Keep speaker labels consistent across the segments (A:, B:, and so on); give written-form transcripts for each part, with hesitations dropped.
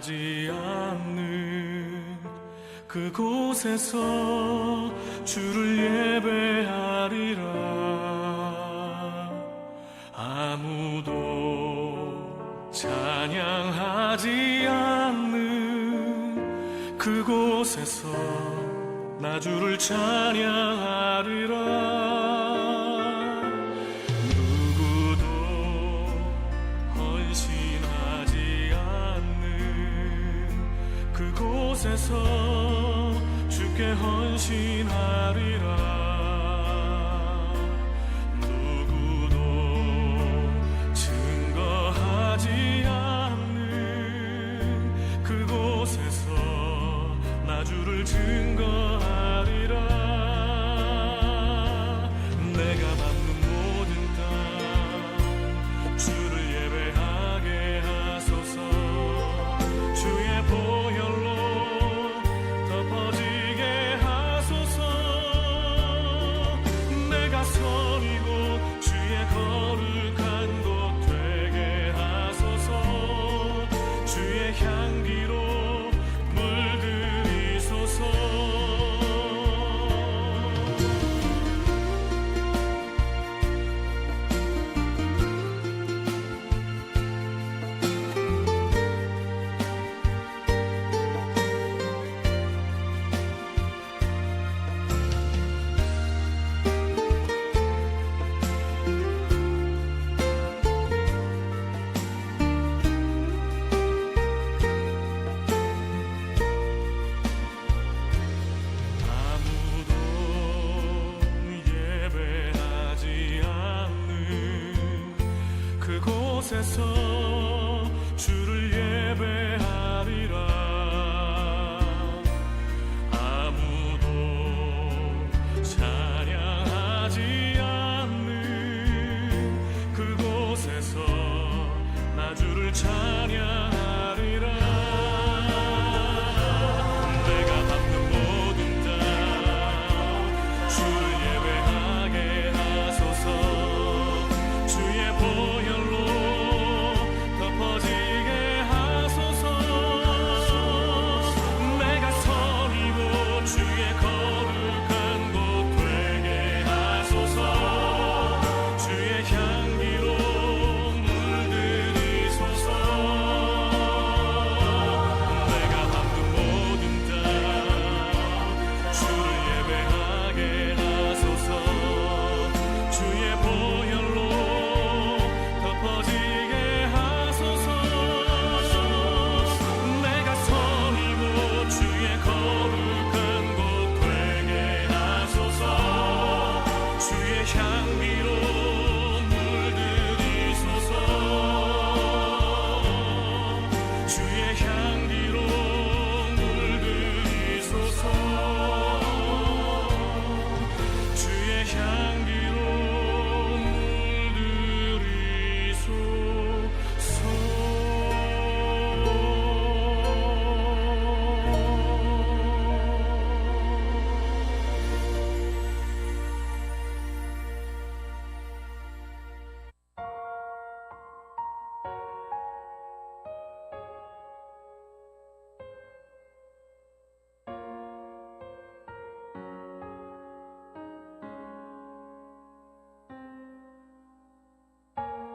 A: 하지 않는 그곳에서 주를 예배하리라. 아무도 찬양하지 않는 그곳에서 나 주를 찬양하리라. 그곳에서 주께 헌신하리라. 누구도 증거하지 않는 그곳에서 나 주를 증거하리라. 내가 밟는 모든 땅 주를 예배하게 하소서. 주의 보혈로 덮어지게 하소서. 내가 선이고 주의 거룩한 곳 되게 하소서. 주의 향기로 물들이소서. 그곳에서 주를 예배하리라. 아무도 찬양하지 않는 그곳에서 나 주를 찬양하리라. 내가 밟는 모든 땅 주를 예배하게 하소서. 주의 보혈로 덮어지게 하소서. 내가 선이고 주의 거룩한 곳 되게 하소서. 주의 향기로 물들이소서. 내가 밟는 모든 땅 주를 예배하게 하소서. 주의 보혈로 덮어지게 하소서. 내가 선이고 주의 거룩한 곳 되게 하소서. 주의 향기로 물들이소서. 주의 향기로 물들이소서. 주의 향기로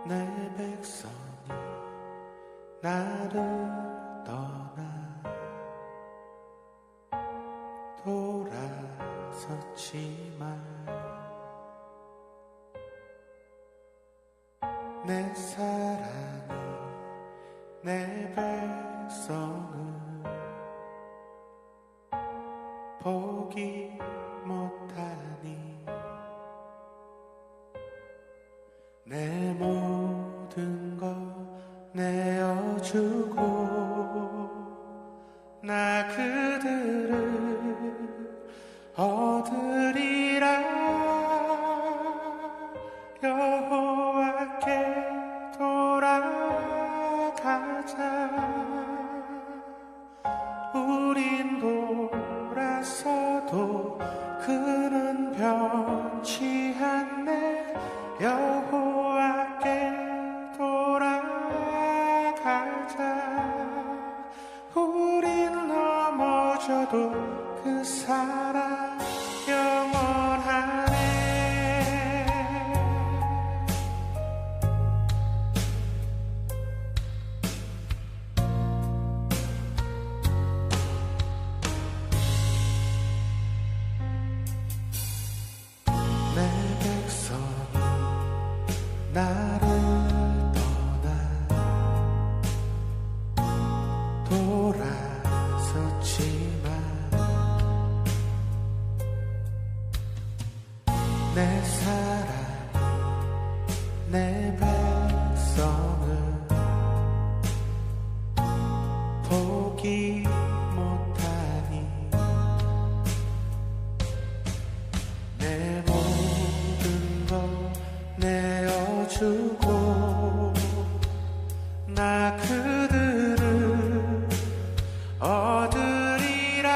B: 내 백성이 나를 떠나 돌아섰지만 내 사랑이 내 백성을 포기 못하니 내 모든 것 내어주고 나 그들을 얻으리라. 여호와께 돌아가자. 우린 돌아서도 그는 변치 않네. 여호와께 돌아가자. 넘어져도 그 사랑 영원하네. 내 백성이 나를 떠나 돌아섰지만 내 사랑 내 백성을 포기 못하니 내 모든 것 내어주고 나 그들을 얻으리라.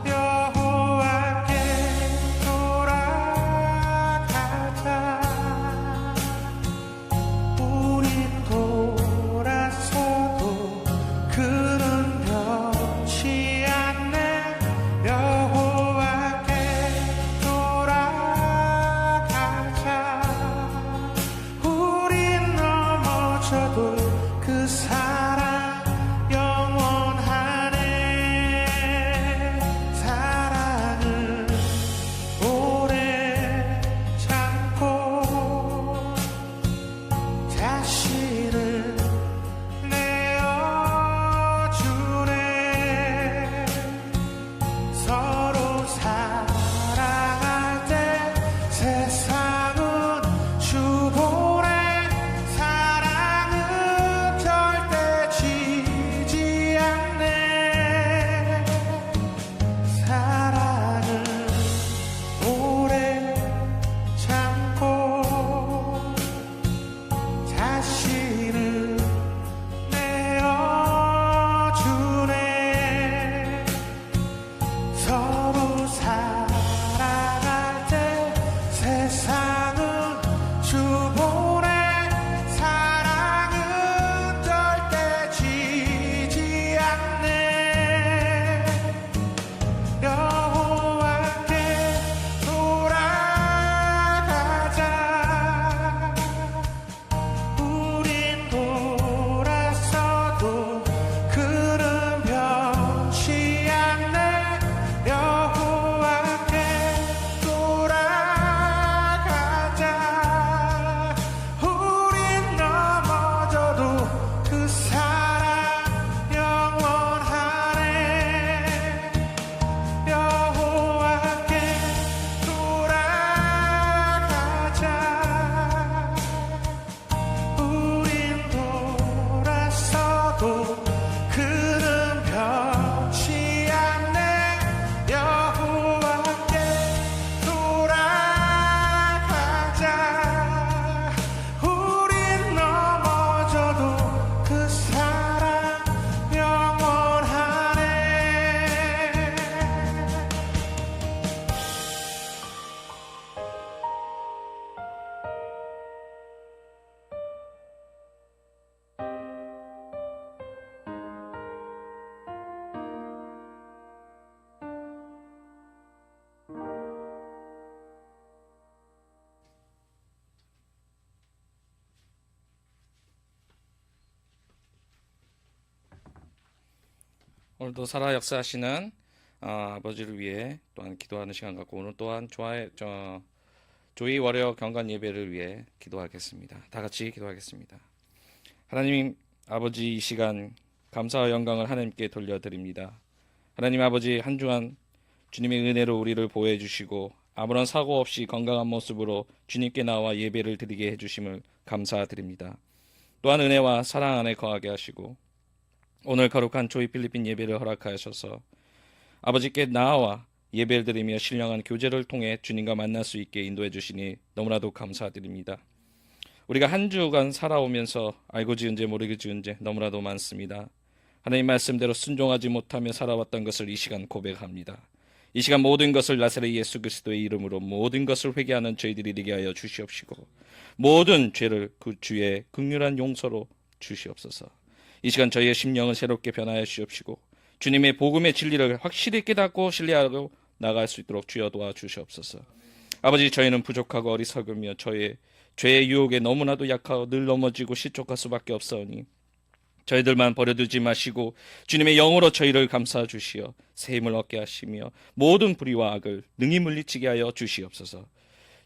B: 여호와께 돌아가자. 우린 돌아서도 그는 변치 않네. 여호와께 돌아가자. 우린 넘어져도 그 사랑 영원하네. 사랑을 오래 참고 자신을 내어주네. 서로 사랑할 때 세상은 주보네. 사랑은 절대 지지 않네. 사랑을 오래 참고 자신을 내어주네. 서로 사랑할 때 세상은 주보네. 사랑은 절대 지지 않네. 여호와께 돌아가자. 우린 돌아서도 그는 변치 않네. 여호와께 돌아가자. 우린 넘어져도 그 사랑 영원하네. 여호와께 돌아가자. 우린 돌아서도 그는 변치 않네. 여호와께 돌아가자. 우린 넘어져도 그 사랑 영원하네.
C: 오늘도 살아 역사하시는 아버지를 위해 또한 기도하는 시간 갖고 오늘 또한 조이 월요 경건 예배를 위해 기도하겠습니다. 다 같이 기도하겠습니다. 하나님 아버지, 이 시간 감사와 영광을 하나님께 돌려드립니다. 하나님 아버지, 한 주간 주님의 은혜로 우리를 보호해 주시고 아무런 사고 없이 건강한 모습으로 주님께 나와 예배를 드리게 해주심을 감사드립니다. 또한 은혜와 사랑 안에 거하게 하시고 오늘 거룩한 조이 필리핀 예배를 허락하셔서 아버지께 나와 예배를 드리며 신령한 교제를 통해 주님과 만날 수 있게 인도해 주시니 너무나도 감사드립니다. 우리가 한 주간 살아오면서 알고 지은 죄 모르고 지은 죄 너무나도 많습니다. 하나님 말씀대로 순종하지 못하며 살아왔던 것을 이 시간 고백합니다. 이 시간 모든 것을 나사렛 예수 그리스도의 이름으로 모든 것을 회개하는 저희들이 되게 하여 주시옵시고 모든 죄를 그 주의 긍휼한 용서로 주시옵소서. 이 시간 저희의 심령을 새롭게 변화해 주시옵시고 주님의 복음의 진리를 확실히 깨닫고 신뢰하고 나갈 수 있도록 주여 도와주시옵소서. 아버지, 저희는 부족하고 어리석으며 저희의 죄의 유혹에 너무나도 약하고 늘 넘어지고 실족할 수밖에 없사오니 저희들만 버려두지 마시고 주님의 영으로 저희를 감싸 주시어 새 힘을 얻게 하시며 모든 불의와 악을 능히 물리치게 하여 주시옵소서.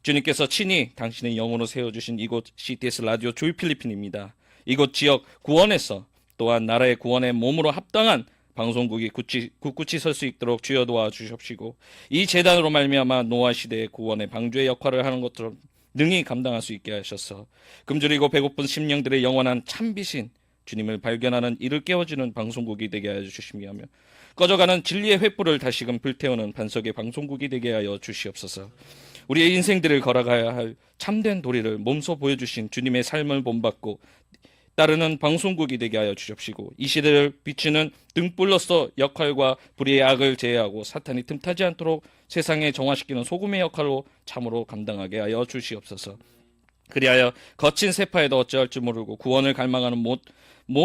C: 주님께서 친히 당신의 영으로 세워주신 이곳 CTS 라디오 조이 필리핀입니다. 이곳 지역 구원에서 또한 나라의 구원에 몸으로 합당한 방송국이 굳굳이 설 수 있도록 주여 도와주십시고 이 재단으로 말미암아 노아 시대의 구원의 방주의 역할을 하는 것처럼 능히 감당할 수 있게 하셔서 굶주리고 배고픈 심령들의 영원한 참비신 주님을 발견하는 이를 깨워주는 방송국이 되게 하여 주시며 꺼져가는 진리의 횃불을 다시금 불태우는 반석의 방송국이 되게 하여 주시옵소서. 우리의 인생들을 걸어가야 할 참된 도리를 몸소 보여주신 주님의 삶을 본받고 따르는 방송국이 되게 하여 주십시고 이 시대를 비추는 등불로서 역할과 불의의 악을 제외하고 사탄이 틈타지 않도록 세상에 정화시키는 소금의 역할로 참으로 감당하게 하여 주시옵소서. 그리하여 거친 세파에도 어찌할 줄 모르고 구원을 갈망하는 못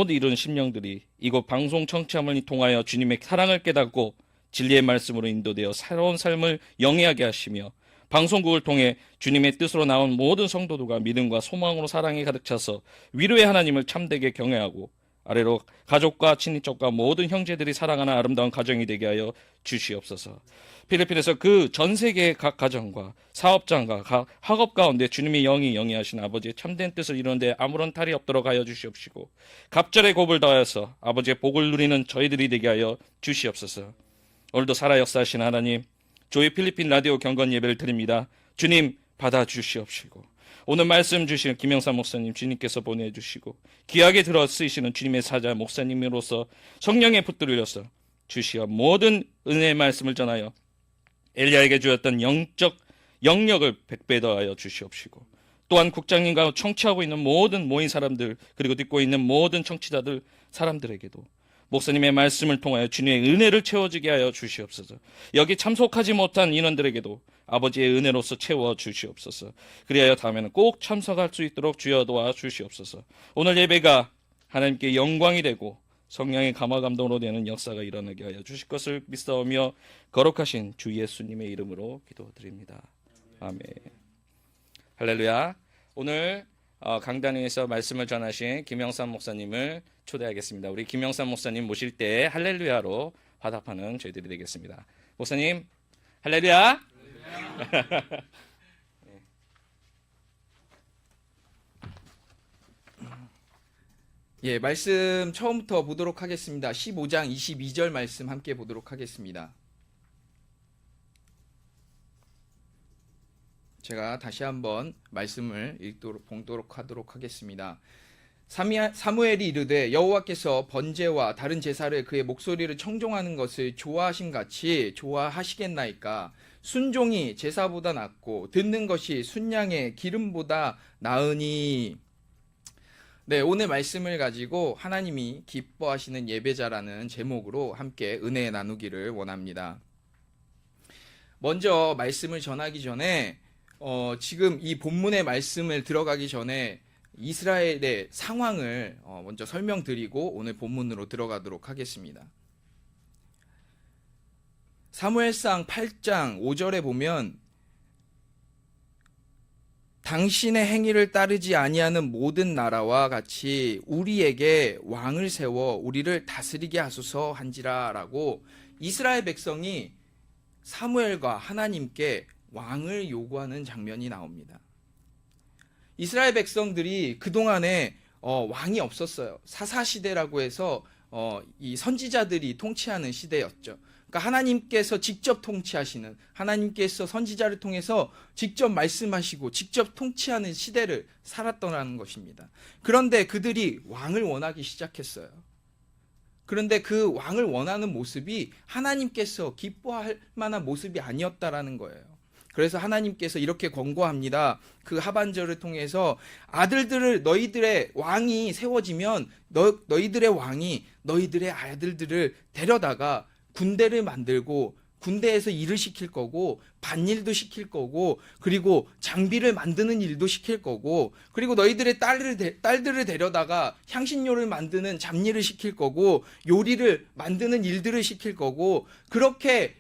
C: 이룬 심령들이 이곳 방송 청취함을 통하여 주님의 사랑을 깨닫고 진리의 말씀으로 인도되어 새로운 삶을 영위하게 하시며 방송국을 통해 주님의 뜻으로 나온 모든 성도들과 믿음과 소망으로 사랑이 가득 차서 위로의 하나님을 참되게 경외하고 아래로 가족과 친인척과 모든 형제들이 사랑하는 아름다운 가정이 되게 하여 주시옵소서. 필리핀에서 그 전 세계의 각 가정과 사업장과 각 학업 가운데 주님의 영이 영위하신 아버지의 참된 뜻을 이루는데 아무런 탈이 없도록 하여 주시옵시고 갑절의 곱을 다하여서 아버지의 복을 누리는 저희들이 되게 하여 주시옵소서. 오늘도 살아 역사하신 하나님, 조이 필리핀 라디오 경건 예배를 드립니다. 주님 받아주시옵시고 오늘 말씀 주신 김영삼 목사님 주님께서 보내주시고 귀하게 들어 쓰이시는 주님의 사자 목사님으로서 성령의 붙들려서 주시어 모든 은혜의 말씀을 전하여 엘리야에게 주었던 영적 영역을 100배 더하여 주시옵시고 또한 국장님과 청취하고 있는 모든 모인 사람들 그리고 듣고 있는 모든 청취자들 사람들에게도 목사님의 말씀을 통하여 주님의 은혜를 채워지게 하여 주시옵소서. 여기 참석하지 못한 인원들에게도 아버지의 은혜로서 채워 주시옵소서. 그리하여 다음에는 꼭 참석할 수 있도록 주여 도와 주시옵소서. 오늘 예배가 하나님께 영광이 되고 성령의 감화 감동으로 되는 역사가 일어나게 하여 주실 것을 믿사오며 거룩하신 주 예수님의 이름으로 기도드립니다. 아멘. 할렐루야. 오늘 강단에서 말씀을 전하신 김영삼 목사님을 초대하겠습니다. 우리 김영삼 목사님 모실 때 할렐루야로 화답하는 저희들이 되겠습니다. 목사님 할렐루야.
D: 예, 말씀 처음부터 보도록 하겠습니다. 15장 22절 말씀 함께 보도록 하겠습니다. 제가 다시 한번 말씀을 봉도록 하도록 하겠습니다. 사무엘이 이르되 여호와께서 번제와 다른 제사를 그의 목소리를 청종하는 것을 좋아하신 같이 좋아하시겠나이까. 순종이 제사보다 낫고 듣는 것이 순양의 기름보다 나으니. 네, 오늘 말씀을 가지고 하나님이 기뻐하시는 예배자라는 제목으로 함께 은혜 나누기를 원합니다. 먼저 말씀을 전하기 전에 지금 이 본문의 말씀을 들어가기 전에 이스라엘의 상황을 먼저 설명드리고 오늘 본문으로 들어가도록 하겠습니다. 사무엘상 8장 5절에 보면 당신의 행위를 따르지 아니하는 모든 나라와 같이 우리에게 왕을 세워 우리를 다스리게 하소서 한지라 라고 이스라엘 백성이 사무엘과 하나님께 왕을 요구하는 장면이 나옵니다. 이스라엘 백성들이 그동안에 왕이 없었어요. 사사시대라고 해서 이 선지자들이 통치하는 시대였죠. 그러니까 하나님께서 직접 통치하시는, 하나님께서 선지자를 통해서 직접 말씀하시고 직접 통치하는 시대를 살았더라는 것입니다. 그런데 그들이 왕을 원하기 시작했어요. 그런데 그 왕을 원하는 모습이 하나님께서 기뻐할 만한 모습이 아니었다라는 거예요. 그래서 하나님께서 이렇게 권고합니다. 그 하반절을 통해서 아들들을 너희들의 왕이 세워지면 너희들의 왕이 너희들의 아들들을 데려다가 군대를 만들고 군대에서 일을 시킬 거고 밭일도 시킬 거고 그리고 장비를 만드는 일도 시킬 거고 그리고 너희들의 딸들을 데려다가 향신료를 만드는 잡일을 시킬 거고 요리를 만드는 일들을 시킬 거고 그렇게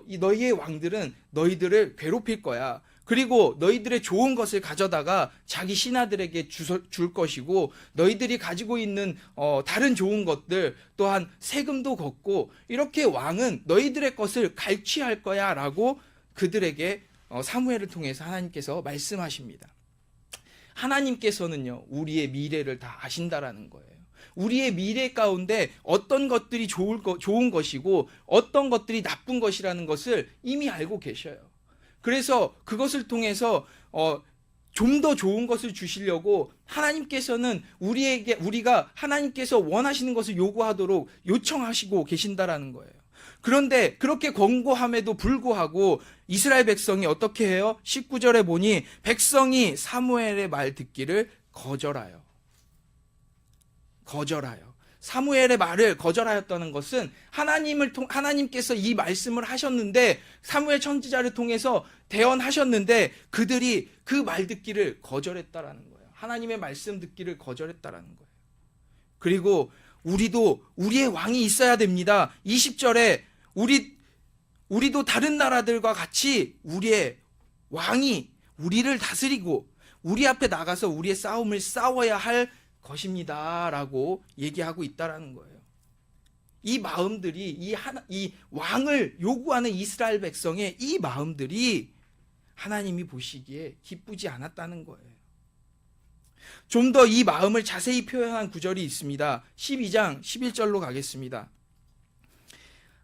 D: 이 너희의 왕들은 너희들을 괴롭힐 거야. 그리고 너희들의 좋은 것을 가져다가 자기 신하들에게 줄 것이고 너희들이 가지고 있는 다른 좋은 것들 또한 세금도 걷고 이렇게 왕은 너희들의 것을 갈취할 거야 라고 그들에게 사무엘을 통해서 하나님께서 말씀하십니다. 하나님께서는요 우리의 미래를 다 아신다라는 거예요. 우리의 미래 가운데 어떤 것들이 좋은 것이고 어떤 것들이 나쁜 것이라는 것을 이미 알고 계셔요. 그래서 그것을 통해서 좀 더 좋은 것을 주시려고 하나님께서는 우리가 하나님께서 원하시는 것을 요구하도록 요청하시고 계신다라는 거예요. 그런데 그렇게 권고함에도 불구하고 이스라엘 백성이 어떻게 해요? 19절에 보니 백성이 사무엘의 말 듣기를 거절하여. 사무엘의 말을 거절하였다는 것은 하나님께서 이 말씀을 하셨는데 사무엘 선지자를 통해서 대언하셨는데 그들이 그 말 듣기를 거절했다라는 거예요. 하나님의 말씀 듣기를 거절했다라는 거예요. 그리고 우리도 우리의 왕이 있어야 됩니다. 20절에 우리도 다른 나라들과 같이 우리의 왕이 우리를 다스리고 우리 앞에 나가서 우리의 싸움을 싸워야 할 것입니다 라고 얘기하고 있다라는 거예요. 이 마음들이 이 왕을 요구하는 이스라엘 백성의 이 마음들이 하나님이 보시기에 기쁘지 않았다는 거예요. 좀 더 이 마음을 자세히 표현한 구절이 있습니다. 12장 11절로 가겠습니다.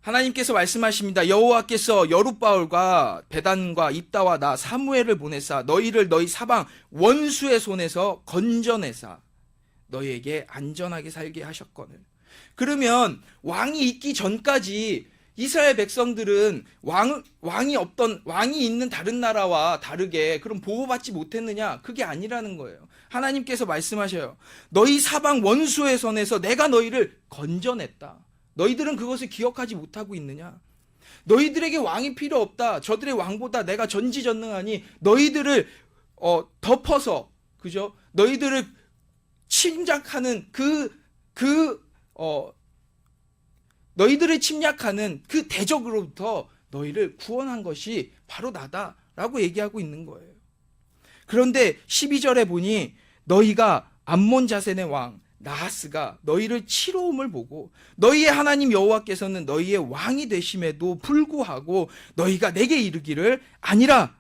D: 하나님께서 말씀하십니다. 여호와께서 여룻바울과 베단과 입다와 나 사무엘을 보내사 너희를 너희 사방 원수의 손에서 건져내사 너희에게 안전하게 살게 하셨거늘. 그러면 왕이 있기 전까지 이스라엘 백성들은 왕이 있는 다른 나라와 다르게 그럼 보호받지 못했느냐? 그게 아니라는 거예요. 하나님께서 말씀하셔요. 너희 사방 원수의 손에서 내가 너희를 건져냈다. 너희들은 그것을 기억하지 못하고 있느냐? 너희들에게 왕이 필요 없다. 저들의 왕보다 내가 전지전능하니 너희들을 덮어서 그죠? 너희들을 침략하는 너희들을 침략하는 그 대적으로부터 너희를 구원한 것이 바로 나다라고 얘기하고 있는 거예요. 그런데 12절에 보니 너희가 암몬 자센의 왕 나하스가 너희를 치러옴을 보고 너희의 하나님 여호와께서는 너희의 왕이 되심에도 불구하고 너희가 내게 이르기를 아니라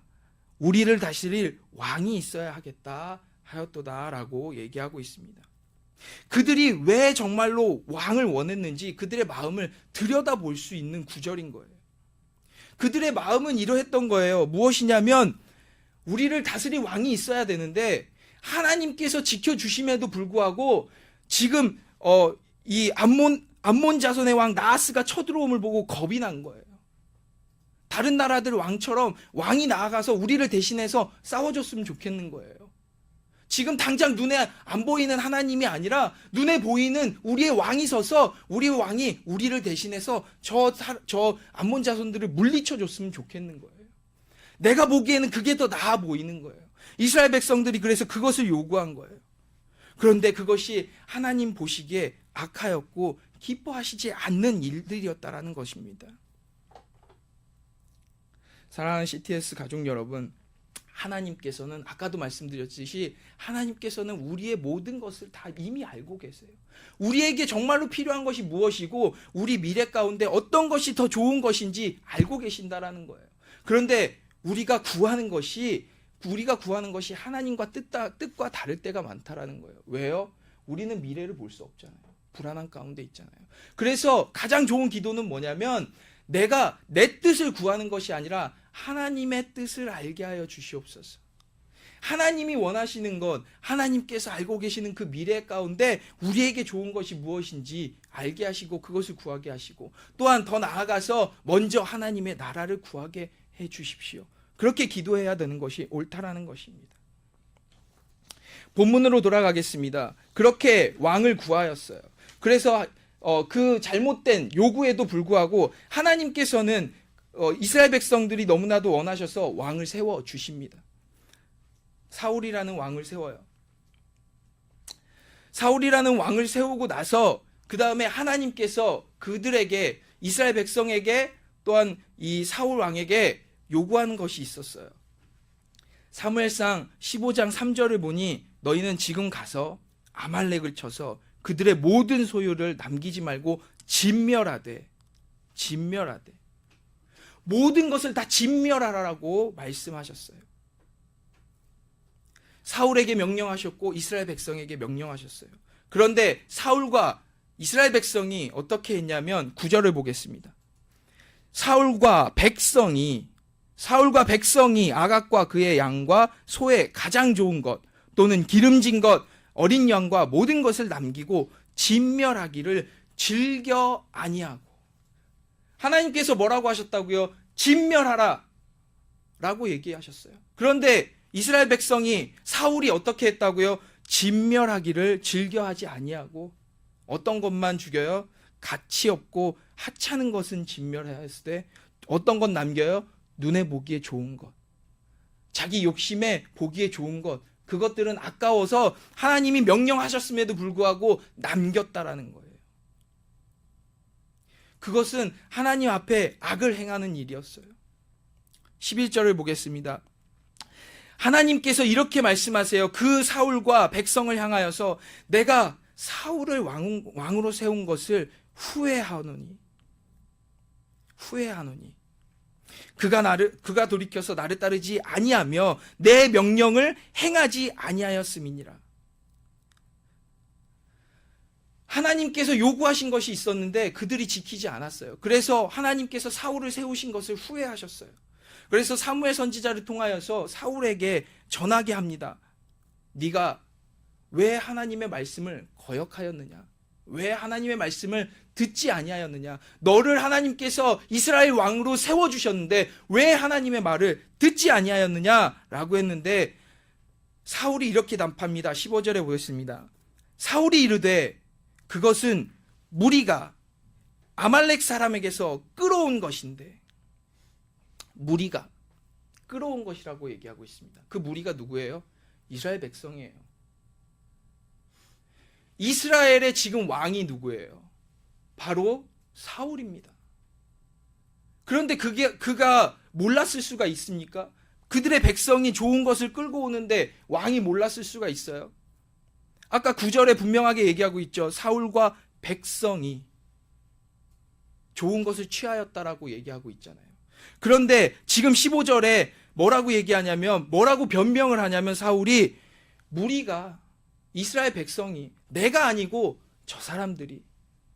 D: 우리를 다스릴 왕이 있어야 하겠다 하였도다라고 얘기하고 있습니다. 그들이 왜 정말로 왕을 원했는지 그들의 마음을 들여다볼 수 있는 구절인 거예요. 그들의 마음은 이러했던 거예요. 무엇이냐면 우리를 다스릴 왕이 있어야 되는데 하나님께서 지켜주심에도 불구하고 지금 이 암몬 자손의 왕 나하스가 쳐들어옴을 보고 겁이 난 거예요. 다른 나라들 왕처럼 왕이 나아가서 우리를 대신해서 싸워줬으면 좋겠는 거예요. 지금 당장 눈에 안 보이는 하나님이 아니라 눈에 보이는 우리의 왕이 서서 우리의 왕이 우리를 대신해서 저 암몬 자손들을 물리쳐줬으면 좋겠는 거예요. 내가 보기에는 그게 더 나아 보이는 거예요. 이스라엘 백성들이 그래서 그것을 요구한 거예요. 그런데 그것이 하나님 보시기에 악하였고 기뻐하시지 않는 일들이었다라는 것입니다. 사랑하는 CTS 가족 여러분, 하나님께서는 아까도 말씀드렸듯이 하나님께서는 우리의 모든 것을 다 이미 알고 계세요. 우리에게 정말로 필요한 것이 무엇이고 우리 미래 가운데 어떤 것이 더 좋은 것인지 알고 계신다라는 거예요. 그런데 우리가 구하는 것이 하나님과 뜻과 다를 때가 많다라는 거예요. 왜요? 우리는 미래를 볼 수 없잖아요. 불안한 가운데 있잖아요. 그래서 가장 좋은 기도는 뭐냐면 내가 내 뜻을 구하는 것이 아니라 하나님의 뜻을 알게 하여 주시옵소서. 하나님이 원하시는 것, 하나님께서 알고 계시는 그 미래 가운데 우리에게 좋은 것이 무엇인지 알게 하시고 그것을 구하게 하시고 또한 더 나아가서 먼저 하나님의 나라를 구하게 해 주십시오. 그렇게 기도해야 되는 것이 옳다라는 것입니다. 본문으로 돌아가겠습니다. 그렇게 왕을 구하였어요. 그래서 그 잘못된 요구에도 불구하고 하나님께서는 이스라엘 백성들이 너무나도 원하셔서 왕을 세워 주십니다. 사울이라는 왕을 세워요. 사울이라는 왕을 세우고 나서 그 다음에 하나님께서 그들에게, 이스라엘 백성에게, 또한 이 사울 왕에게 요구하는 것이 있었어요. 사무엘상 15장 3절을 보니 너희는 지금 가서 아말렉을 쳐서 그들의 모든 소유를 남기지 말고 진멸하되 모든 것을 다 진멸하라고 말씀하셨어요. 사울에게 명령하셨고 이스라엘 백성에게 명령하셨어요. 그런데 사울과 이스라엘 백성이 어떻게 했냐면 9절을 보겠습니다. 사울과 백성이 아각과 그의 양과 소의 가장 좋은 것 또는 기름진 것 어린 양과 모든 것을 남기고 진멸하기를 즐겨 아니하고, 하나님께서 뭐라고 하셨다고요? 진멸하라 라고 얘기하셨어요. 그런데 이스라엘 백성이, 사울이 어떻게 했다고요? 진멸하기를 즐겨하지 아니하고 어떤 것만 죽여요? 가치 없고 하찮은 것은 진멸해야 했을 때 어떤 것 남겨요? 눈에 보기에 좋은 것, 자기 욕심에 보기에 좋은 것, 그것들은 아까워서 하나님이 명령하셨음에도 불구하고 남겼다라는 거예요. 그것은 하나님 앞에 악을 행하는 일이었어요. 11절을 보겠습니다. 하나님께서 이렇게 말씀하세요. 그 사울과 백성을 향하여서 내가 사울을 왕으로 세운 것을 후회하노니 그가 돌이켜서 나를 따르지 아니하며 내 명령을 행하지 아니하였음이니라. 하나님께서 요구하신 것이 있었는데 그들이 지키지 않았어요. 그래서 하나님께서 사울을 세우신 것을 후회하셨어요. 그래서 사무엘 선지자를 통하여서 사울에게 전하게 합니다. 네가 왜 하나님의 말씀을 거역하였느냐? 왜 하나님의 말씀을 듣지 아니하였느냐? 너를 하나님께서 이스라엘 왕으로 세워주셨는데 왜 하나님의 말을 듣지 아니하였느냐? 라고 했는데 사울이 이렇게 답합니다. 15절에 보겠습니다. 사울이 이르되 그것은 무리가 아말렉 사람에게서 끌어온 것인데, 무리가 끌어온 것이라고 얘기하고 있습니다. 그 무리가 누구예요? 이스라엘 백성이에요. 이스라엘의 지금 왕이 누구예요? 바로 사울입니다. 그런데 그가 몰랐을 수가 있습니까? 그들의 백성이 좋은 것을 끌고 오는데 왕이 몰랐을 수가 있어요? 아까 9절에 분명하게 얘기하고 있죠. 사울과 백성이 좋은 것을 취하였다라고 얘기하고 있잖아요. 그런데 지금 15절에 뭐라고 얘기하냐면, 뭐라고 변명을 하냐면, 사울이, 무리가, 이스라엘 백성이, 내가 아니고 저 사람들이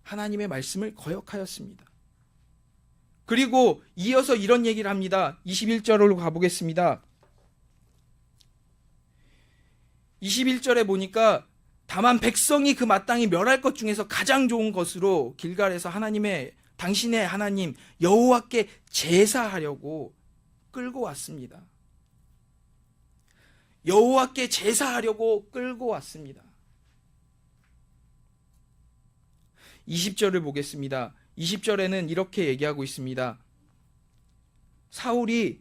D: 하나님의 말씀을 거역하였습니다. 그리고 이어서 이런 얘기를 합니다. 21절로 가보겠습니다. 21절에 보니까 다만 백성이 그 마땅히 멸할 것 중에서 가장 좋은 것으로 길갈에서 당신의 하나님 여호와께 제사하려고 끌고 왔습니다. 여호와께 제사하려고 끌고 왔습니다. 20절을 보겠습니다. 20절에는 이렇게 얘기하고 있습니다. 사울이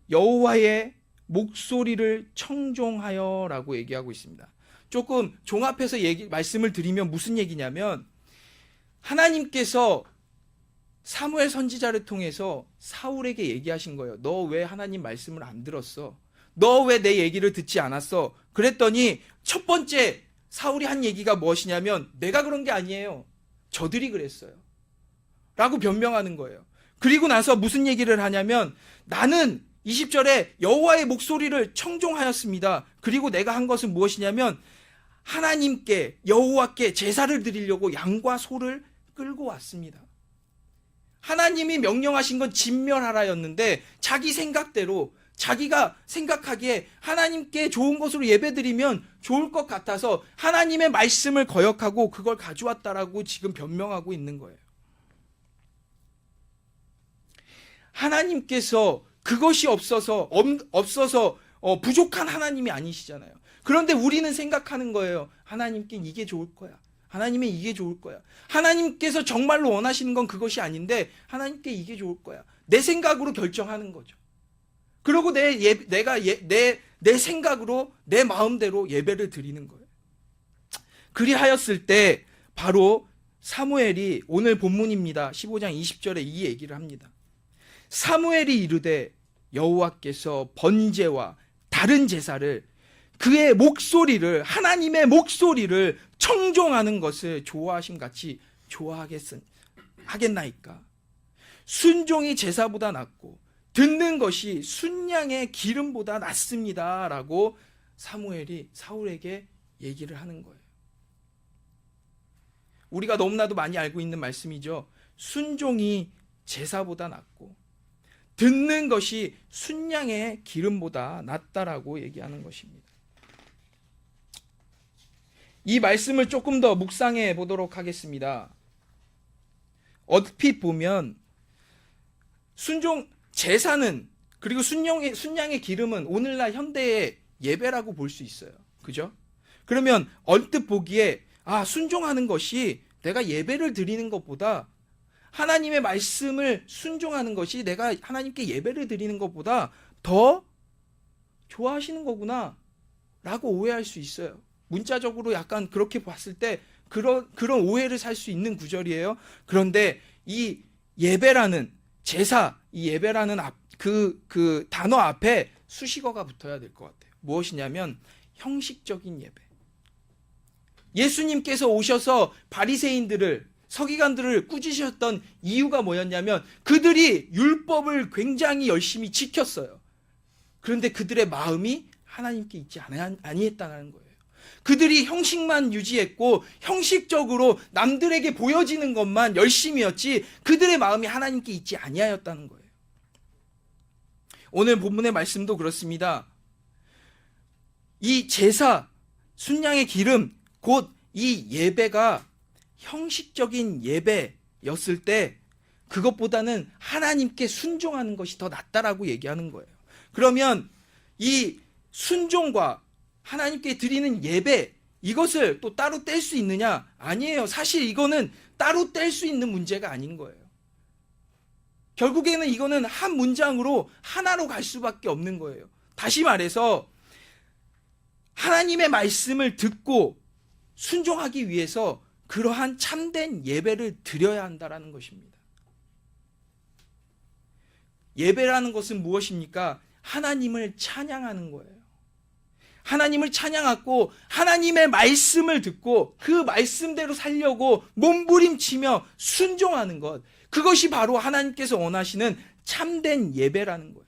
D: 여호와의 목소리를 청종하여 라고 얘기하고 있습니다. 조금 종합해서 말씀을 드리면 무슨 얘기냐면, 하나님께서 사무엘 선지자를 통해서 사울에게 얘기하신 거예요. 너 왜 하나님 말씀을 안 들었어? 너 왜 내 얘기를 듣지 않았어? 그랬더니 첫 번째 사울이 한 얘기가 무엇이냐면, 내가 그런 게 아니에요. 저들이 그랬어요. 라고 변명하는 거예요. 그리고 나서 무슨 얘기를 하냐면, 나는 20절에 여호와의 목소리를 청종하였습니다. 그리고 내가 한 것은 무엇이냐면, 하나님께, 여호와께 제사를 드리려고 양과 소를 끌고 왔습니다. 하나님이 명령하신 건 진멸하라였는데 자기 생각대로, 자기가 생각하기에 하나님께 좋은 것으로 예배드리면 좋을 것 같아서 하나님의 말씀을 거역하고 그걸 가져왔다라고 지금 변명하고 있는 거예요. 하나님께서 그것이 없어서 부족한 하나님이 아니시잖아요. 그런데 우리는 생각하는 거예요. 하나님께 이게 좋을 거야. 하나님의 이게 좋을 거야. 하나님께서 정말로 원하시는 건 그것이 아닌데 하나님께 이게 좋을 거야. 내 생각으로 결정하는 거죠. 그리고 내 생각으로 내 마음대로 예배를 드리는 거예요. 그리하였을 때 바로 사무엘이 오늘 본문입니다. 15장 20절에 이 얘기를 합니다. 사무엘이 이르되 여호와께서 번제와 다른 제사를 그의 목소리를 하나님의 목소리를 청종하는 것을 좋아하심 같이 하겠나이까. 순종이 제사보다 낫고 듣는 것이 순양의 기름보다 낫습니다 라고 사무엘이 사울에게 얘기를 하는 거예요. 우리가 너무나도 많이 알고 있는 말씀이죠. 순종이 제사보다 낫고 듣는 것이 순양의 기름보다 낫다라고 얘기하는 것입니다. 이 말씀을 조금 더 묵상해 보도록 하겠습니다. 얼핏 보면 제사는 그리고 순양의 기름은 오늘날 현대의 예배라고 볼 수 있어요. 그죠? 그러면 얼뜻 보기에 순종하는 것이 내가 예배를 드리는 것보다 하나님의 말씀을 순종하는 것이 내가 하나님께 예배를 드리는 것보다 더 좋아하시는 거구나 라고 오해할 수 있어요. 문자적으로 약간 그렇게 봤을 때 그런 오해를 살 수 있는 구절이에요. 그런데 이 예배라는 제사, 이 예배라는 그 단어 앞에 수식어가 붙어야 될 것 같아요. 무엇이냐면 형식적인 예배. 예수님께서 오셔서 바리새인들을 서기관들을 꾸짖으셨던 이유가 뭐였냐면 그들이 율법을 굉장히 열심히 지켰어요. 그런데 그들의 마음이 하나님께 있지 아니했다는 거예요. 그들이 형식만 유지했고 형식적으로 남들에게 보여지는 것만 열심이었지 그들의 마음이 하나님께 있지 아니하였다는 거예요. 오늘 본문의 말씀도 그렇습니다. 이 제사, 순양의 기름, 곧 이 예배가 형식적인 예배였을 때 그것보다는 하나님께 순종하는 것이 더 낫다라고 얘기하는 거예요. 그러면 이 순종과 하나님께 드리는 예배, 이것을 또 따로 뗄 수 있느냐? 아니에요. 사실 이거는 따로 뗄 수 있는 문제가 아닌 거예요. 결국에는 이거는 한 문장으로 하나로 갈 수밖에 없는 거예요. 다시 말해서 하나님의 말씀을 듣고 순종하기 위해서 그러한 참된 예배를 드려야 한다는 것입니다. 예배라는 것은 무엇입니까? 하나님을 찬양하는 거예요. 하나님을 찬양하고 하나님의 말씀을 듣고 그 말씀대로 살려고 몸부림치며 순종하는 것, 그것이 바로 하나님께서 원하시는 참된 예배라는 거예요.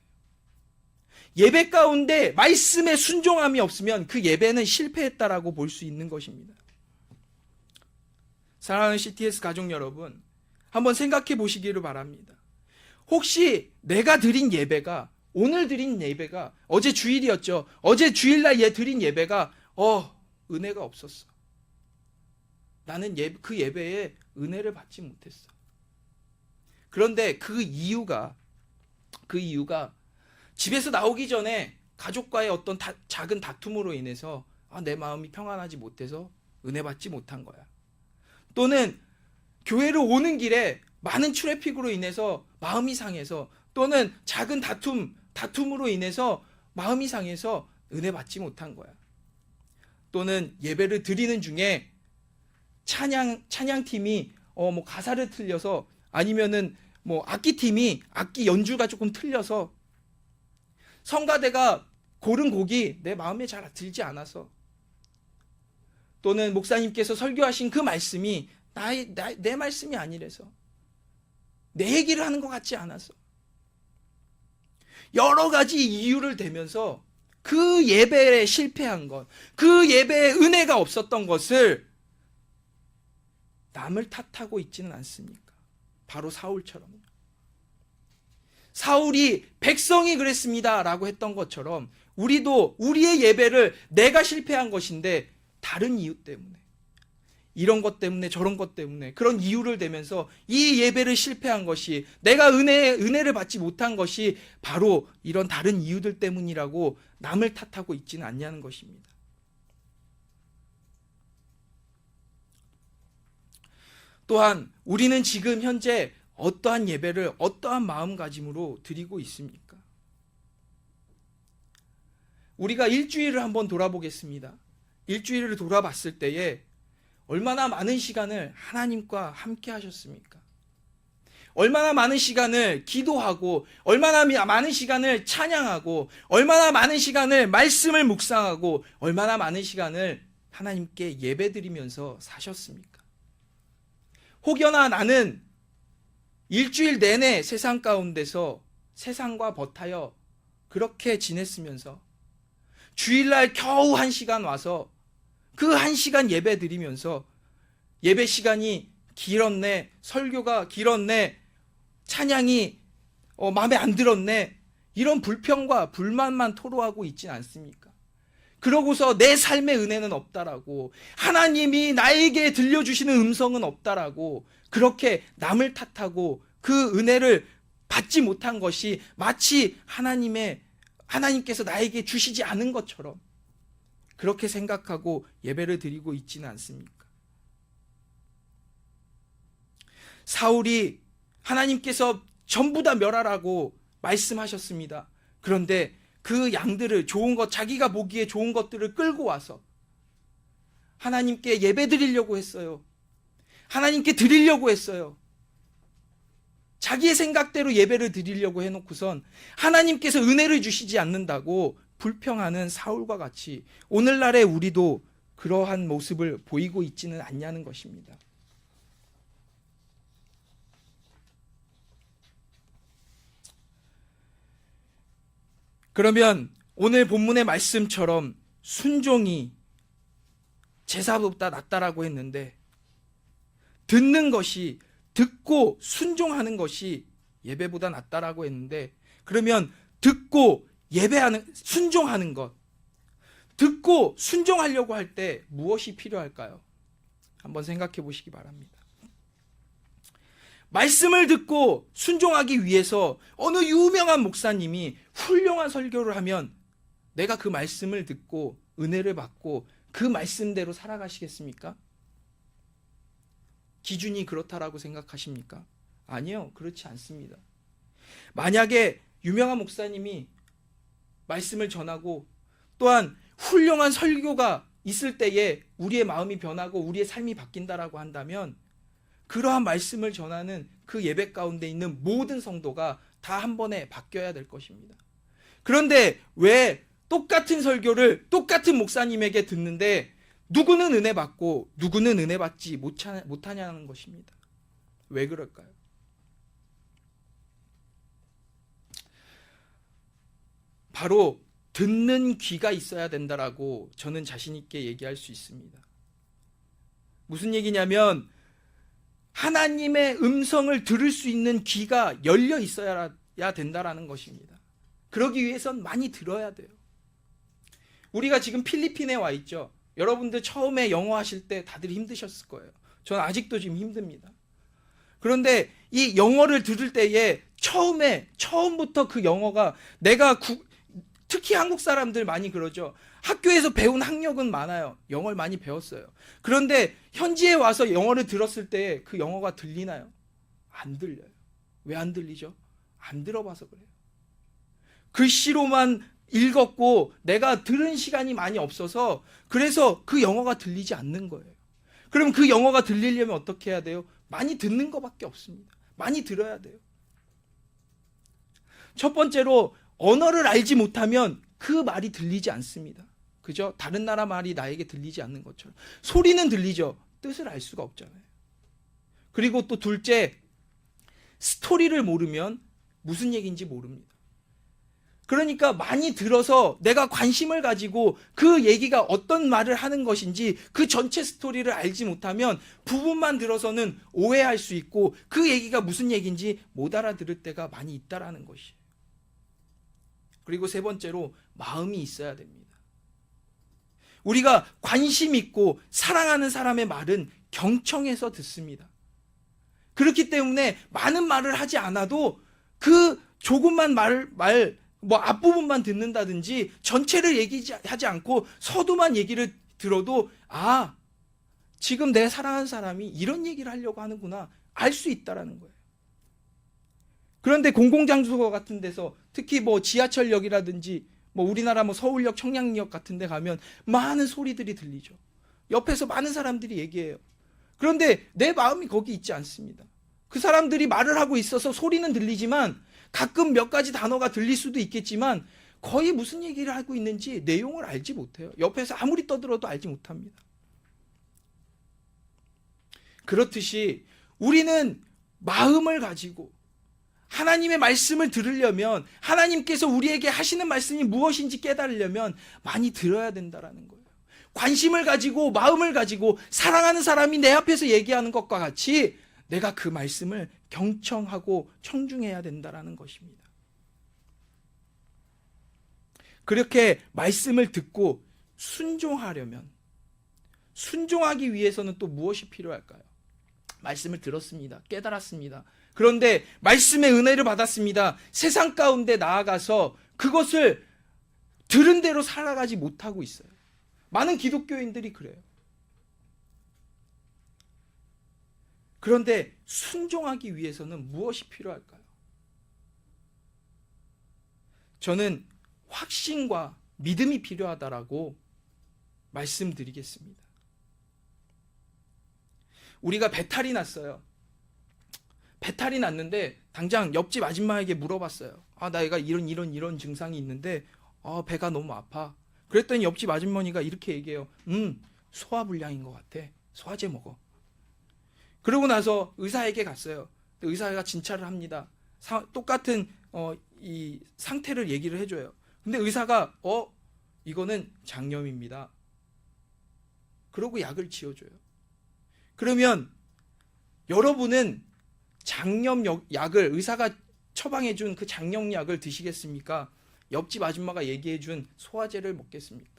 D: 예배 가운데 말씀에 순종함이 없으면 그 예배는 실패했다라고 볼 수 있는 것입니다. 사랑하는 CTS 가족 여러분, 한번 생각해 보시기를 바랍니다. 혹시 내가 드린 예배가, 오늘 드린 예배가, 어제 주일이었죠. 어제 주일날 드린 예배가 은혜가 없었어. 나는 그 예배에 은혜를 받지 못했어. 그런데 그 이유가 집에서 나오기 전에 가족과의 어떤 작은 다툼으로 인해서 내 마음이 평안하지 못해서 은혜 받지 못한 거야. 또는 교회로 오는 길에 많은 트래픽으로 인해서 마음이 상해서, 또는 작은 다툼으로 인해서 마음이 상해서 은혜 받지 못한 거야. 또는 예배를 드리는 중에 찬양팀이 가사를 틀려서, 아니면은 악기팀이 악기 연주가 조금 틀려서, 성가대가 고른 곡이 내 마음에 잘 들지 않아서, 또는 목사님께서 설교하신 그 말씀이 내 말씀이 아니라서, 내 얘기를 하는 것 같지 않아서, 여러 가지 이유를 대면서 그 예배에 실패한 것, 그 예배에 은혜가 없었던 것을 남을 탓하고 있지는 않습니까? 바로 사울처럼요. 사울이 백성이 그랬습니다 라고 했던 것처럼 우리도 우리의 예배를 내가 실패한 것인데 다른 이유 때문에, 이런 것 때문에 저런 것 때문에 그런 이유를 대면서 이 예배를 실패한 것이, 내가 은혜를 받지 못한 것이 바로 이런 다른 이유들 때문이라고 남을 탓하고 있지는 않냐는 것입니다. 또한 우리는 지금 현재 어떠한 예배를 어떠한 마음가짐으로 드리고 있습니까? 우리가 일주일을 한번 돌아보겠습니다. 일주일을 돌아봤을 때에 얼마나 많은 시간을 하나님과 함께 하셨습니까? 얼마나 많은 시간을 기도하고, 얼마나 많은 시간을 찬양하고, 얼마나 많은 시간을 말씀을 묵상하고, 얼마나 많은 시간을 하나님께 예배드리면서 사셨습니까? 혹여나 나는 일주일 내내 세상 가운데서 세상과 버타여 그렇게 지냈으면서 주일날 겨우 1시간 와서 그 1시간 예배 드리면서 예배 시간이 길었네, 설교가 길었네, 찬양이 마음에 안 들었네, 이런 불평과 불만만 토로하고 있진 않습니까? 그러고서 내 삶의 은혜는 없다라고, 하나님이 나에게 들려주시는 음성은 없다라고 그렇게 남을 탓하고 그 은혜를 받지 못한 것이 마치 하나님께서 나에게 주시지 않은 것처럼 그렇게 생각하고 예배를 드리고 있지는 않습니까? 사울이 하나님께서 전부 다 멸하라고 말씀하셨습니다. 그런데 그 양들을, 좋은 것, 자기가 보기에 좋은 것들을 끌고 와서 하나님께 예배 드리려고 했어요. 하나님께 드리려고 했어요. 자기의 생각대로 예배를 드리려고 해놓고선 하나님께서 은혜를 주시지 않는다고 불평하는 사울과 같이 오늘날의 우리도 그러한 모습을 보이고 있지는 않냐는 것입니다. 그러면 오늘 본문의 말씀처럼 순종이 제사보다 낫다라고 했는데, 듣는 것이, 듣고 순종하는 것이 예배보다 낫다라고 했는데, 그러면 듣고 순종하는 것, 듣고 순종하려고 할 때 무엇이 필요할까요? 한번 생각해 보시기 바랍니다. 말씀을 듣고 순종하기 위해서 어느 유명한 목사님이 훌륭한 설교를 하면 내가 그 말씀을 듣고 은혜를 받고 그 말씀대로 살아가시겠습니까? 기준이 그렇다라고 생각하십니까? 아니요, 그렇지 않습니다. 만약에 유명한 목사님이 말씀을 전하고 또한 훌륭한 설교가 있을 때에 우리의 마음이 변하고 우리의 삶이 바뀐다라고 한다면 그러한 말씀을 전하는 그 예배 가운데 있는 모든 성도가 다 한 번에 바뀌어야 될 것입니다. 그런데 왜 똑같은 설교를 똑같은 목사님에게 듣는데 누구는 은혜 받고 누구는 은혜 받지 못하냐는 것입니다. 왜 그럴까요? 바로 듣는 귀가 있어야 된다라고 저는 자신 있게 얘기할 수 있습니다. 무슨 얘기냐면 하나님의 음성을 들을 수 있는 귀가 열려 있어야 된다라는 것입니다. 그러기 위해선 많이 들어야 돼요. 우리가 지금 필리핀에 와 있죠. 여러분들 처음에 영어 하실 때 다들 힘드셨을 거예요. 저는 아직도 지금 힘듭니다. 그런데 이 영어를 들을 때에 처음부터 그 영어가 특히 한국 사람들 많이 그러죠. 학교에서 배운 학력은 많아요. 영어를 많이 배웠어요. 그런데 현지에 와서 영어를 들었을 때 그 영어가 들리나요? 안 들려요. 왜 안 들리죠? 안 들어봐서 그래요. 글씨로만 읽었고 내가 들은 시간이 많이 없어서 그래서 그 영어가 들리지 않는 거예요. 그럼 그 영어가 들리려면 어떻게 해야 돼요? 많이 듣는 것밖에 없습니다. 많이 들어야 돼요. 첫 번째로 언어를 알지 못하면 그 말이 들리지 않습니다. 그죠? 다른 나라 말이 나에게 들리지 않는 것처럼. 소리는 들리죠. 뜻을 알 수가 없잖아요. 그리고 또 둘째, 스토리를 모르면 무슨 얘기인지 모릅니다. 그러니까 많이 들어서 내가 관심을 가지고 그 얘기가 어떤 말을 하는 것인지 그 전체 스토리를 알지 못하면 부분만 들어서는 오해할 수 있고 그 얘기가 무슨 얘기인지 못 알아들을 때가 많이 있다라는 것이에요. 그리고 세 번째로 마음이 있어야 됩니다. 우리가 관심 있고 사랑하는 사람의 말은 경청해서 듣습니다. 그렇기 때문에 많은 말을 하지 않아도 그 조금만 앞부분만 듣는다든지 전체를 얘기하지 않고 서두만 얘기를 들어도 지금 내 사랑하는 사람이 이런 얘기를 하려고 하는구나 알 수 있다라는 거예요. 그런데 공공장소 같은 데서 특히 뭐 지하철역이라든지 뭐 우리나라 뭐 서울역, 청량역 같은 데 가면 많은 소리들이 들리죠. 옆에서 많은 사람들이 얘기해요. 그런데 내 마음이 거기 있지 않습니다. 그 사람들이 말을 하고 있어서 소리는 들리지만 가끔 몇 가지 단어가 들릴 수도 있겠지만 거의 무슨 얘기를 하고 있는지 내용을 알지 못해요. 옆에서 아무리 떠들어도 알지 못합니다. 그렇듯이 우리는 마음을 가지고 하나님의 말씀을 들으려면, 하나님께서 우리에게 하시는 말씀이 무엇인지 깨달으려면 많이 들어야 된다라는 거예요. 관심을 가지고 마음을 가지고 사랑하는 사람이 내 앞에서 얘기하는 것과 같이 내가 그 말씀을 경청하고 청중해야 된다라는 것입니다. 그렇게 말씀을 듣고 순종하려면, 순종하기 위해서는 또 무엇이 필요할까요? 말씀을 들었습니다. 깨달았습니다. 그런데 말씀의 은혜를 받았습니다. 세상 가운데 나아가서 그것을 들은 대로 살아가지 못하고 있어요. 많은 기독교인들이 그래요. 그런데 순종하기 위해서는 무엇이 필요할까요? 저는 확신과 믿음이 필요하다라고 말씀드리겠습니다. 우리가 배탈이 났어요. 배탈이 났는데 당장 옆집 아줌마에게 물어봤어요. 내가 이런 증상이 있는데 배가 너무 아파. 그랬더니 옆집 아주머니가 이렇게 얘기해요. 소화불량인 것 같아. 소화제 먹어. 그러고 나서 의사에게 갔어요. 의사가 진찰을 합니다. 똑같은 이 상태를 얘기를 해줘요. 근데 의사가 이거는 장염입니다. 그러고 약을 지어줘요. 그러면 여러분은 장염 약을, 의사가 처방해준 그 장염약을 드시겠습니까? 옆집 아줌마가 얘기해준 소화제를 먹겠습니까?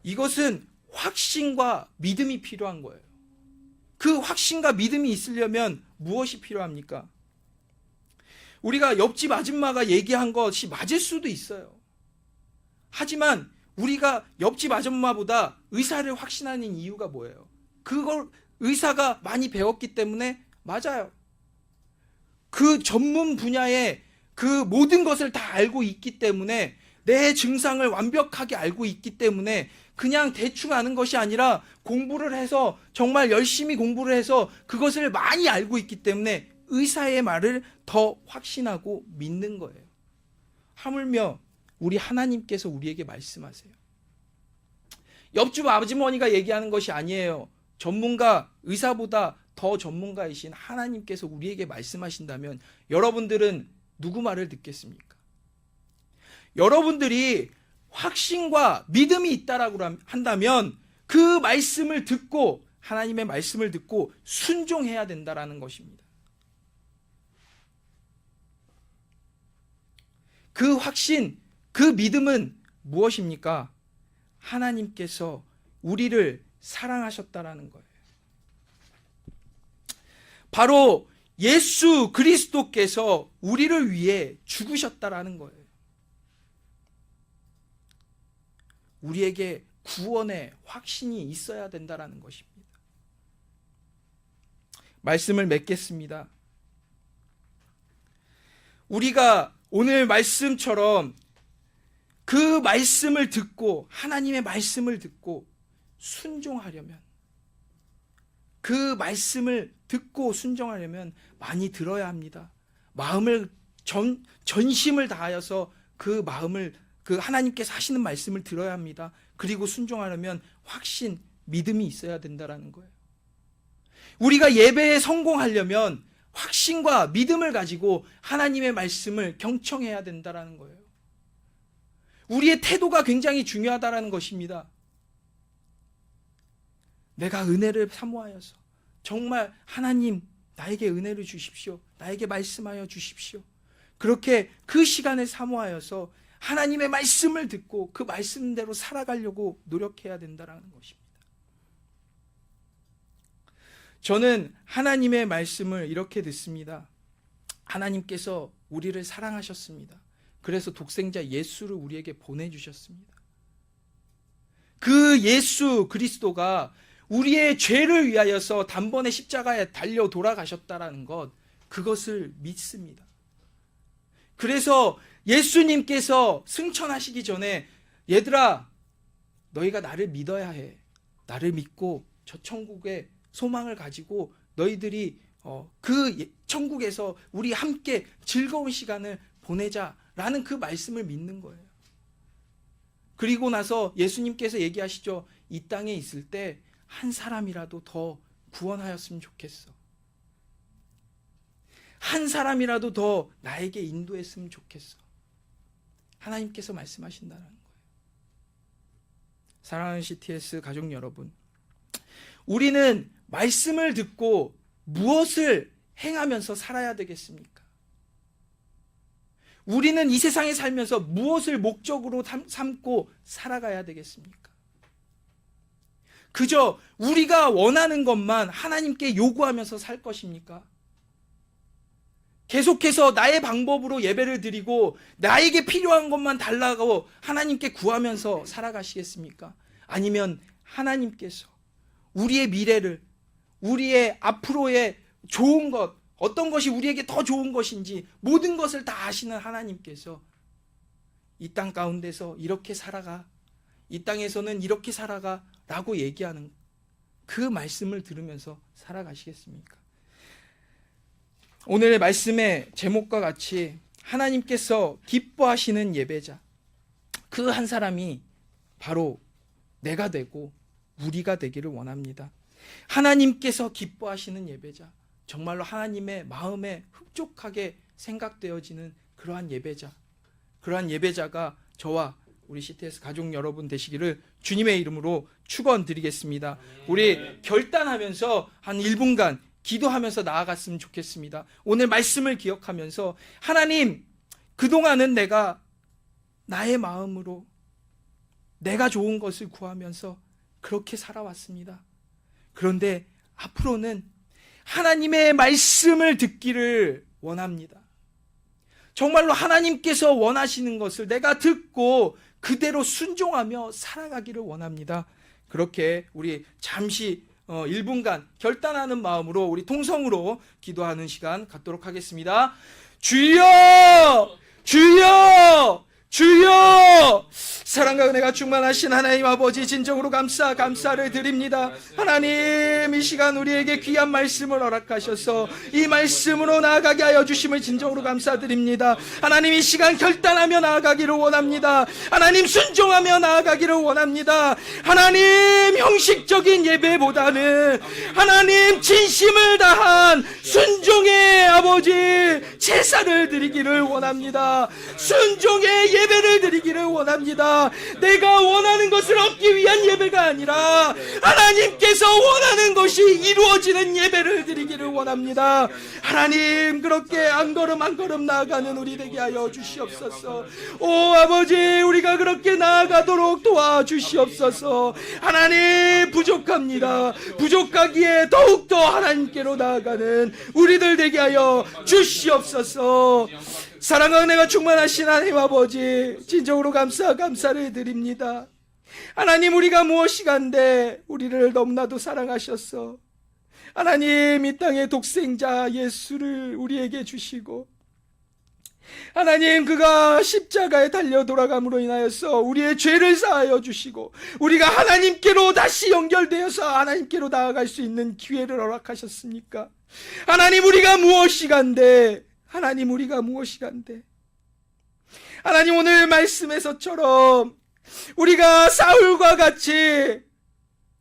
D: 이것은 확신과 믿음이 필요한 거예요. 그 확신과 믿음이 있으려면 무엇이 필요합니까? 우리가 옆집 아줌마가 얘기한 것이 맞을 수도 있어요. 하지만 우리가 옆집 아줌마보다 의사를 확신하는 이유가 뭐예요? 그걸 의사가 많이 배웠기 때문에 맞아요. 그 전문 분야의 그 모든 것을 다 알고 있기 때문에, 내 증상을 완벽하게 알고 있기 때문에 그냥 대충 아는 것이 아니라 공부를 해서, 정말 열심히 공부를 해서 그것을 많이 알고 있기 때문에 의사의 말을 더 확신하고 믿는 거예요. 하물며 우리 하나님께서 우리에게 말씀하세요. 옆집 아주머니가 얘기하는 것이 아니에요. 전문가, 의사보다 더 전문가이신 하나님께서 우리에게 말씀하신다면 여러분들은 누구 말을 듣겠습니까? 여러분들이 확신과 믿음이 있다라고 한다면 그 말씀을 듣고, 하나님의 말씀을 듣고 순종해야 된다라는 것입니다. 그 확신, 그 믿음은 무엇입니까? 하나님께서 우리를 사랑하셨다라는 거예요. 바로 예수 그리스도께서 우리를 위해 죽으셨다라는 거예요. 우리에게 구원의 확신이 있어야 된다라는 것입니다. 말씀을 맺겠습니다. 우리가 오늘 말씀처럼 그 말씀을 듣고, 하나님의 말씀을 듣고 순종하려면, 그 말씀을 듣고 순종하려면 많이 들어야 합니다. 마음을 전심을 다하여서 그 마음을, 그 하나님께서 하시는 말씀을 들어야 합니다. 그리고 순종하려면 확신, 믿음이 있어야 된다라는 거예요. 우리가 예배에 성공하려면 확신과 믿음을 가지고 하나님의 말씀을 경청해야 된다라는 거예요. 우리의 태도가 굉장히 중요하다라는 것입니다. 내가 은혜를 사모하여서 정말 하나님 나에게 은혜를 주십시오. 나에게 말씀하여 주십시오. 그렇게 그 시간을 사모하여서 하나님의 말씀을 듣고 그 말씀대로 살아가려고 노력해야 된다는 것입니다. 저는 하나님의 말씀을 이렇게 듣습니다. 하나님께서 우리를 사랑하셨습니다. 그래서 독생자 예수를 우리에게 보내주셨습니다. 그 예수 그리스도가 우리의 죄를 위하여서 단번에 십자가에 달려 돌아가셨다라는 것, 그것을 믿습니다. 그래서 예수님께서 승천하시기 전에 얘들아, 너희가 나를 믿어야 해. 나를 믿고 저 천국의 소망을 가지고 너희들이 그 천국에서 우리 함께 즐거운 시간을 보내자라는 그 말씀을 믿는 거예요. 그리고 나서 예수님께서 얘기하시죠. 이 땅에 있을 때 한 사람이라도 더 구원하였으면 좋겠어. 한 사람이라도 더 나에게 인도했으면 좋겠어. 하나님께서 말씀하신다는 거예요. 사랑하는 CTS 가족 여러분, 우리는 말씀을 듣고 무엇을 행하면서 살아야 되겠습니까? 우리는 이 세상에 살면서 무엇을 목적으로 삼고 살아가야 되겠습니까? 그저 우리가 원하는 것만 하나님께 요구하면서 살 것입니까? 계속해서 나의 방법으로 예배를 드리고 나에게 필요한 것만 달라고 하나님께 구하면서 살아가시겠습니까? 아니면 하나님께서 우리의 미래를, 우리의 앞으로의 좋은 것, 어떤 것이 우리에게 더 좋은 것인지 모든 것을 다 아시는 하나님께서 이 땅 가운데서 이렇게 살아가, 이 땅에서는 이렇게 살아가 라고 얘기하는 그 말씀을 들으면서 살아가시겠습니까? 오늘의 말씀의 제목과 같이 하나님께서 기뻐하시는 예배자, 그 한 사람이 바로 내가 되고 우리가 되기를 원합니다. 하나님께서 기뻐하시는 예배자, 정말로 하나님의 마음에 흡족하게 생각되어지는 그러한 예배자, 그러한 예배자가 저와 우리 CTS 가족 여러분 되시기를 주님의 이름으로 축원드리겠습니다. 우리 결단하면서 한 1분간 기도하면서 나아갔으면 좋겠습니다. 오늘 말씀을 기억하면서 하나님, 그동안은 내가 나의 마음으로 내가 좋은 것을 구하면서 그렇게 살아왔습니다. 그런데 앞으로는 하나님의 말씀을 듣기를 원합니다. 정말로 하나님께서 원하시는 것을 내가 듣고 그대로 순종하며 살아가기를 원합니다. 그렇게 우리 잠시 1분간 결단하는 마음으로 우리 통성으로 기도하는 시간 갖도록 하겠습니다. 주여! 주여! 주여! 사랑과 은혜가 충만하신 하나님 아버지, 진정으로 감사를 드립니다. 하나님, 이 시간 우리에게 귀한 말씀을 허락하셔서 이 말씀으로 나아가게 하여 주심을 진정으로 감사드립니다. 하나님, 이 시간 결단하며 나아가기를 원합니다. 하나님, 순종하며 나아가기를 원합니다. 하나님, 형식적인 예배보다는 하나님 진심을 다한 순종의 아버지 제사를 드리기를 원합니다. 순종의 예배를 드리기를 원합니다. 내가 원하는 것을 얻기 위한 예배가 아니라 하나님께서 원하는 것이 이루어지는 예배를 드리기를 원합니다. 하나님, 그렇게 한 걸음 한 걸음 나아가는 우리 되게 하여 주시옵소서. 오 아버지, 우리가 그렇게 나아가도록 도와주시옵소서. 하나님, 부족합니다. 부족하기에 더욱더 하나님께로 나아가는 우리들 되게 하여 주시옵소서. 사랑과 은혜가 충만하신 하나님 아버지, 진정으로 감사를 드립니다. 하나님, 우리가 무엇이간데 우리를 너무나도 사랑하셨어. 하나님, 이 땅의 독생자 예수를 우리에게 주시고, 하나님, 그가 십자가에 달려 돌아감으로 인하여서 우리의 죄를 사하여 주시고 우리가 하나님께로 다시 연결되어서 하나님께로 나아갈 수 있는 기회를 허락하셨습니까? 하나님, 우리가 무엇이간데, 하나님, 우리가 무엇이간데, 하나님, 오늘 말씀에서처럼 우리가 사울과 같이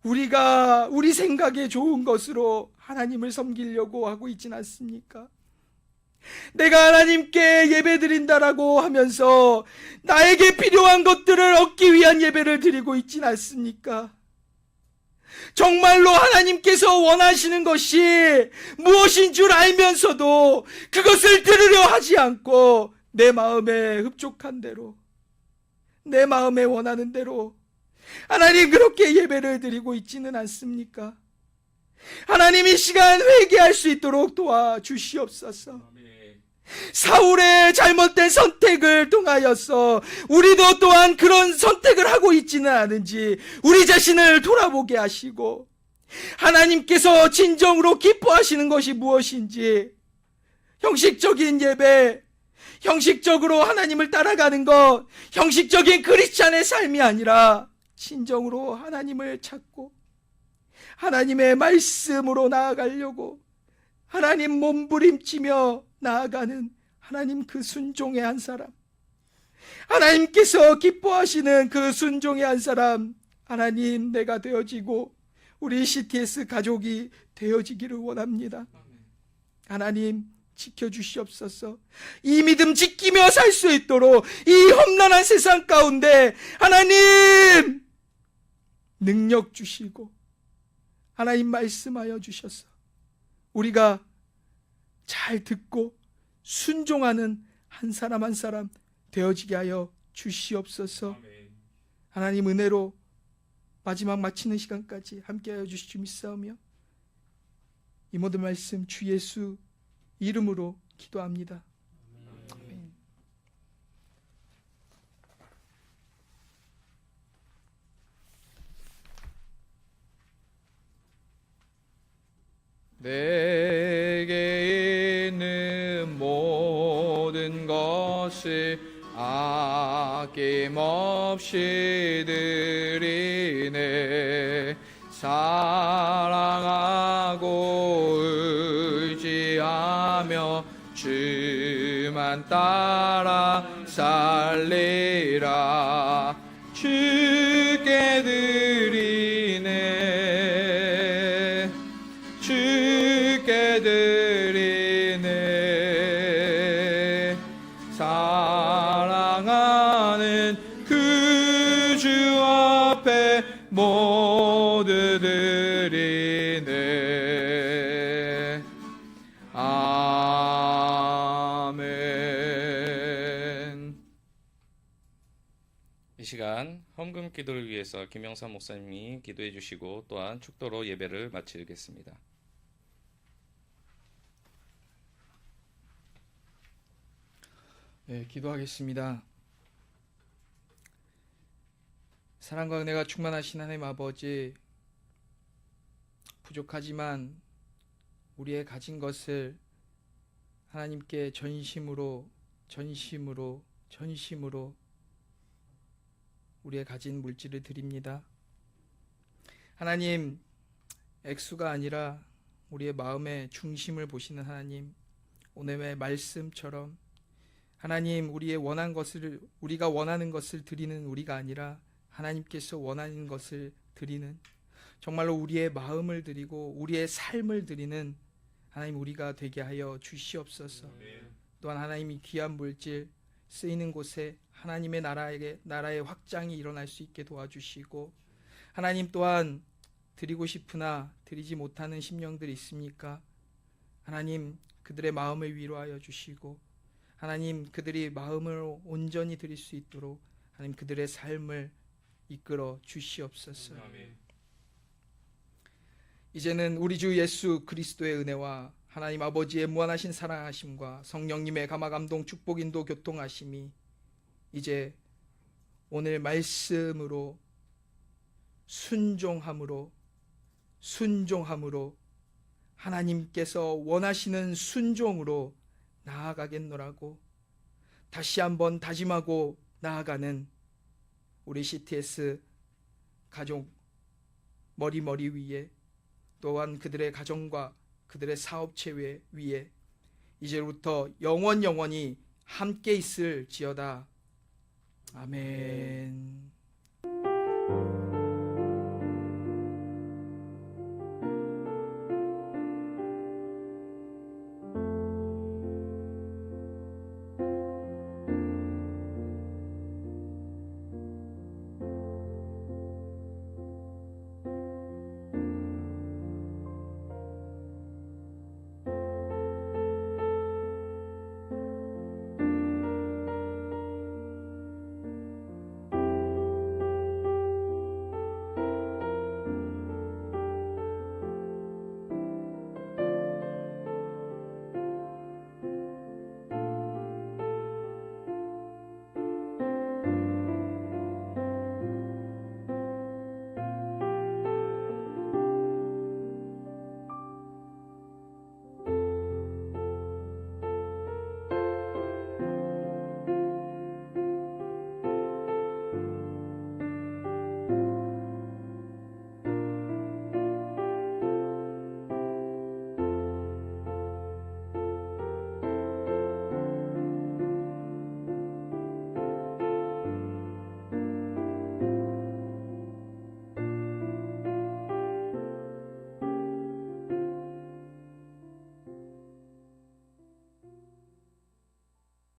D: 우리가 우리 생각에 좋은 것으로 하나님을 섬기려고 하고 있진 않습니까? 내가 하나님께 예배 드린다라고 하면서 나에게 필요한 것들을 얻기 위한 예배를 드리고 있진 않습니까? 정말로 하나님께서 원하시는 것이 무엇인 줄 알면서도 그것을 들으려 하지 않고 내 마음에 흡족한 대로, 내 마음에 원하는 대로 하나님, 그렇게 예배를 드리고 있지는 않습니까? 하나님, 이 시간 회개할 수 있도록 도와주시옵소서. 사울의 잘못된 선택을 통하여서 우리도 또한 그런 선택을 하고 있지는 않은지 우리 자신을 돌아보게 하시고, 하나님께서 진정으로 기뻐하시는 것이 무엇인지, 형식적인 예배, 형식적으로 하나님을 따라가는 것, 형식적인 크리스찬의 삶이 아니라 진정으로 하나님을 찾고 하나님의 말씀으로 나아가려고 하나님 몸부림치며 나아가는 하나님 그 순종의 한 사람, 하나님께서 기뻐하시는 그 순종의 한 사람, 하나님 내가 되어지고 우리 CTS 가족이 되어지기를 원합니다. 하나님 지켜주시옵소서. 이 믿음 지키며 살 수 있도록 이 험난한 세상 가운데 하나님 능력 주시고 하나님 말씀하여 주셔서 우리가 잘 듣고 순종하는 한 사람 한 사람 되어지게 하여 주시옵소서. 하나님 은혜로 마지막 마치는 시간까지 함께하여 주시주 믿사오며 이 모든 말씀 주 예수 이름으로 기도합니다. 아멘. 내게 있는 모든 것을 아낌없이 드리네. 사랑하고 의지하며 주만 따라 살리라. 주께 드리네. 주께 드리네. 사랑하는 그 주 앞에 모두 드리네. 아멘.
C: 이 시간 헌금 기도를 위해서 김영삼 목사님이 기도해 주시고 또한 축도로 예배를 마치겠습니다.
D: 네, 기도하겠습니다. 사랑과 은혜가 충만하신 하나님 아버지, 부족하지만 우리의 가진 것을 하나님께 전심으로 우리의 가진 물질을 드립니다. 하나님, 액수가 아니라 우리의 마음의 중심을 보시는 하나님, 오늘의 말씀처럼 하나님, 우리가 원하는 것을 드리는 우리가 아니라 하나님께서 원하는 것을 드리는, 정말로 우리의 마음을 드리고 우리의 삶을 드리는 하나님 우리가 되게 하여 주시옵소서. 또한 하나님이 귀한 물질 쓰이는 곳에 하나님의 나라의 확장이 일어날 수 있게 도와주시고, 하나님 또한 드리고 싶으나 드리지 못하는 심령들이 있습니까? 하나님 그들의 마음을 위로하여 주시고, 하나님 그들이 마음으로 온전히 드릴 수 있도록 하나님 그들의 삶을 이끌어 주시옵소서. 이제는 우리 주 예수 그리스도의 은혜와 하나님 아버지의 무한하신 사랑하심과 성령님의 감화 감동 축복 인도 교통하심이 이제 오늘 말씀으로 순종함으로 하나님께서 원하시는 순종으로 나아가겠노라고 다시 한번 다짐하고 나아가는 우리 CTS 가족 머리 위에, 또한 그들의 가정과 그들의 사업체 위에 이제부터 영원히 함께 있을지어다. 아멘.